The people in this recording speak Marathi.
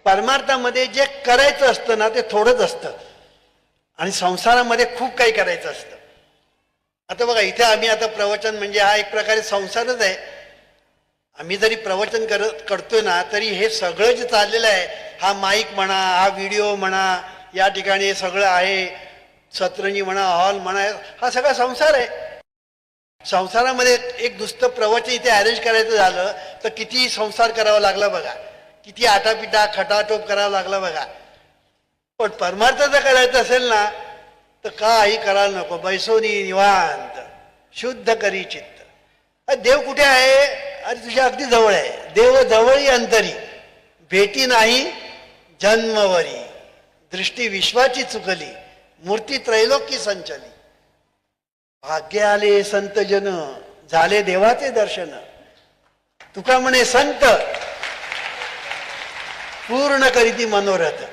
परमार्थामध्ये जे करायचं असतं ना ते थोडंच असतं आणि संसारामध्ये खूप काही करायचं असतं. आता बघा इथे आम्ही आता प्रवचन म्हणजे हा एक प्रकारे संसारच आहे. आम्ही जरी प्रवचन करतोय ना तरी हे सगळं जे चाललेलं आहे, हा माईक म्हणा, हा व्हिडिओ म्हणा, या ठिकाणी हे सगळं आहे, सतरंजी म्हणा, हॉल म्हणा, हा सगळा संसार आहे. संसारामध्ये एक दुसरं प्रवचन इथे अरेंज करायचं झालं तर किती संसार करावा लागला बघा, किती आटापिटा खटाटोप करावा लागला बघा. पण परमार्थ जर करायचं असेल ना तर काही करायला नको, बैसोनी निवांत शुद्ध करी चित्त. देव कुठे आहे? अरे तुझ्या अगदी जवळ आहे. देव जवळी अंतरी, भेटी नाही जन्मवरी, दृष्टी विश्वाची चुकली, मूर्ती त्रैलोकी संचली. भाग्य आले संत जन, झाले देवाचे दर्शन. तुका म्हणे संत पूर्ण करीती मनोरथ,